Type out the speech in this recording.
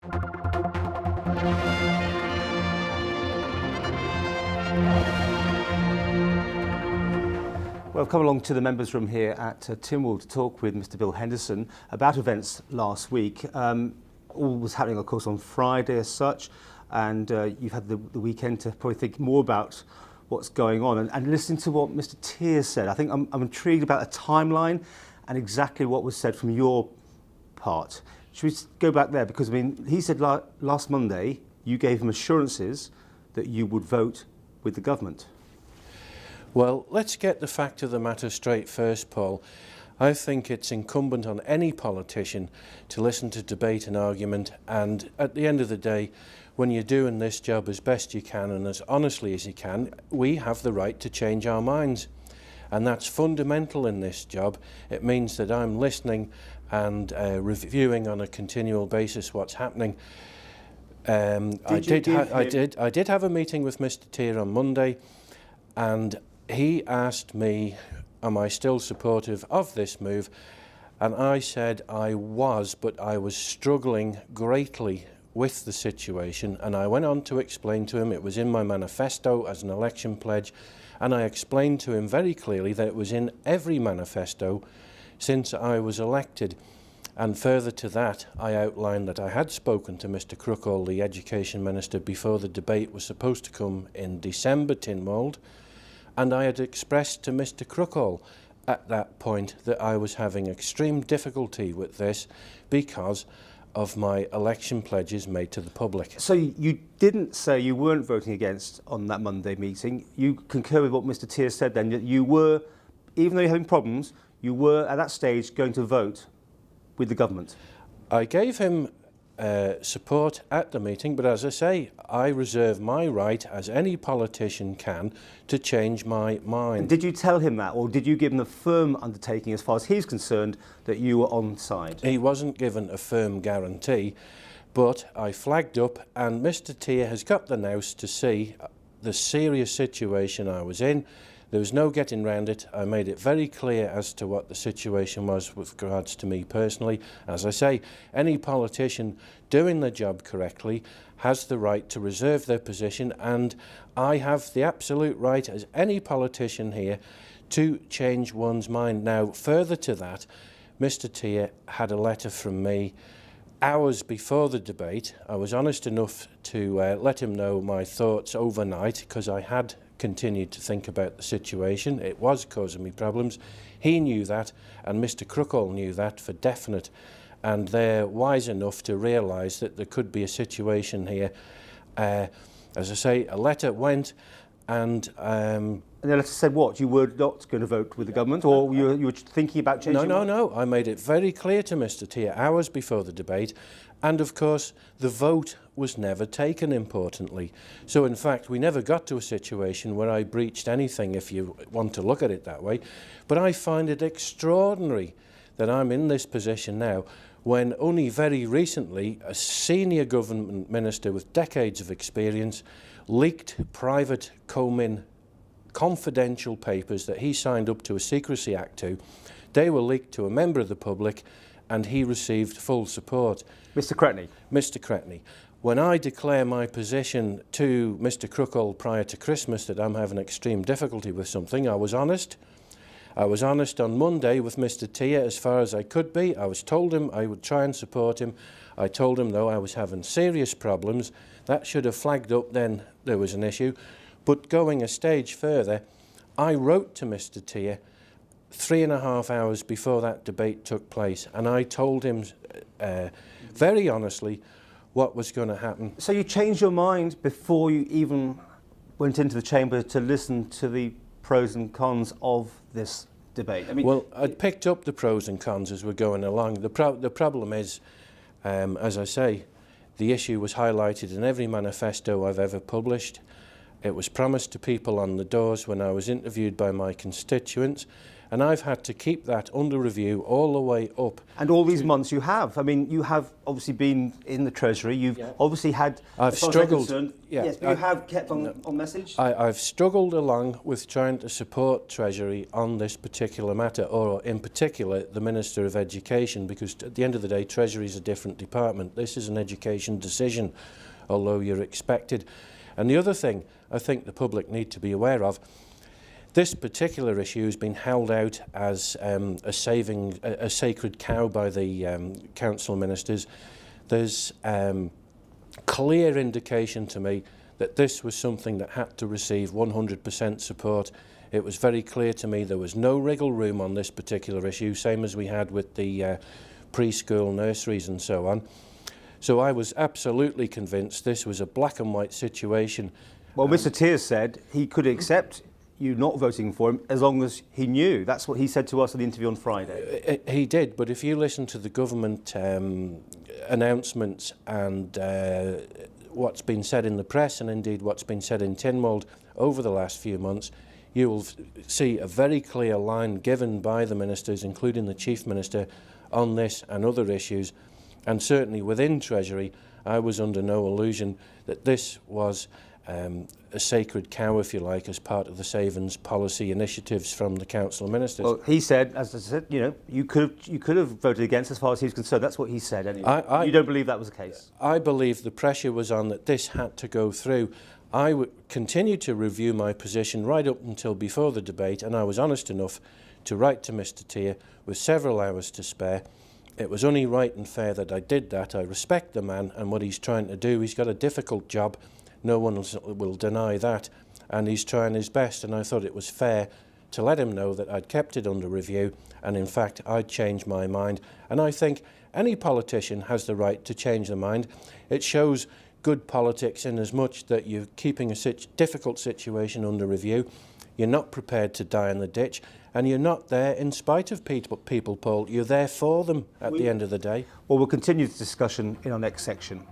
Well, I've come along to the members' room here at Teare to talk with Mr. Bill Henderson about events last week. All was happening, of course, on Friday as such, and you've had the weekend to probably think more about what's going on and listen to what Mr. Teare said. I think I'm intrigued about the timeline and exactly what was said from your part. Should we go back there? Because, I mean, he said last Monday you gave him assurances that you would vote with the government. Well, let's get the fact of the matter straight first, Paul. I think it's incumbent on any politician to listen to debate and argument, and at the end of the day, when you're doing this job as best you can and as honestly as you can, we have the right to change our minds. And that's fundamental in this job. It means that I'm listening and reviewing on a continual basis what's happening. I did have a meeting with Mr. Teare on Monday, and he asked me, am I still supportive of this move? And I said I was, but I was struggling greatly with the situation, and I went on to explain to him it was in my manifesto as an election pledge, and I explained to him very clearly that it was in every manifesto since I was elected. And further to that, I outlined that I had spoken to Mr. Crookall, the Education Minister, before the debate was supposed to come in December, Tynwald, and I had expressed to Mr. Crookall at that point that I was having extreme difficulty with this because of my election pledges made to the public. So you didn't say you weren't voting against on that Monday meeting. You concur with what Mr. Teare said then, that you were, even though you're having problems, you were at that stage going to vote with the government. I gave him support at the meeting, but as I say, I reserve my right, as any politician can, to change my mind. And did you tell him that, or did you give him a firm undertaking, as far as he's concerned, that you were on side? He wasn't given a firm guarantee, but I flagged up, and Mr. Teare has got the nous to see the serious situation I was in. There was no getting round it. I made it very clear as to what the situation was with regards to me personally. As I say, any politician doing their job correctly has the right to reserve their position, and I have the absolute right, as any politician here, to change one's mind. Now, further to that, Mr. Teare had a letter from me hours before the debate. I was honest enough to let him know my thoughts overnight, because I had continued to think about the situation. It was causing me problems. He knew that, and Mr. Crookall knew that for definite, and they're wise enough to realise that there could be a situation here. As I say, a letter went, and the letter said what? You were not going to vote with the government, or you were thinking about changing? No. I made it very clear to Mr. Teare hours before the debate, and of course the vote was never taken, importantly. So in fact we never got to a situation where I breached anything, if you want to look at it that way. But I find it extraordinary that I'm in this position now, when only very recently a senior government minister with decades of experience leaked private Comin confidential papers that he signed up to a Secrecy Act to. They were leaked to a member of the public, and he received full support. Mr. Cretney? Mr. Cretney. When I declare my position to Mr. Crookall prior to Christmas that I'm having extreme difficulty with something, I was honest. I was honest on Monday with Mr. Teare as far as I could be. I told him I would try and support him. I told him, though, I was having serious problems. That should have flagged up then there was an issue. But going a stage further, I wrote to Mr. Teare 3.5 hours before that debate took place, and I told him very honestly what was going to happen. So you changed your mind before you even went into the chamber to listen to the pros and cons of this debate? I mean, well, I'd picked up the pros and cons as we're going along. The problem is, as I say, the issue was highlighted in every manifesto I've ever published. It was promised to people on the doors when I was interviewed by my constituents, And I've had to keep that under review all the way up. And all these months you have. I mean, you have obviously been in the Treasury. You've obviously had... I've struggled. Yes, but you have kept on message? I've struggled along with trying to support Treasury on this particular matter, or in particular the Minister of Education, because at the end of the day, Treasury is a different department. This is an education decision, although you're expected. And the other thing I think the public need to be aware of, this particular issue has been held out as a sacred cow by the council ministers. There's clear indication to me that this was something that had to receive 100% support. It was very clear to me there was no wriggle room on this particular issue, same as we had with the preschool nurseries and so on. So I was absolutely convinced this was a black and white situation. Well, Mr. Teare said he could accept you not voting for him as long as he knew. That's what he said to us in the interview on Friday. He did, but if you listen to the government announcements and what's been said in the press, and indeed what's been said in Tynwald over the last few months, you will see a very clear line given by the ministers, including the Chief Minister, on this and other issues. And certainly within Treasury, I was under no illusion that this was a sacred cow, if you like, as part of the savings policy initiatives from the council ministers. Well, he said, as I said, you know, you could have voted against as far as he was concerned. That's what he said anyway. You don't believe that was the case? I believe the pressure was on that this had to go through. I would continue to review my position right up until before the debate, and I was honest enough to write to Mr. Teare with several hours to spare. It was only right and fair that I did that. I respect the man and what he's trying to do. He's got a difficult job. No one will deny that, and he's trying his best, and I thought it was fair to let him know that I'd kept it under review, and in fact I'd changed my mind. And I think any politician has the right to change their mind. It shows good politics in as much that you're keeping a difficult situation under review, you're not prepared to die in the ditch, and you're not there in spite of people, Paul. You're there for them at the end of the day. Well, we'll continue the discussion in our next section.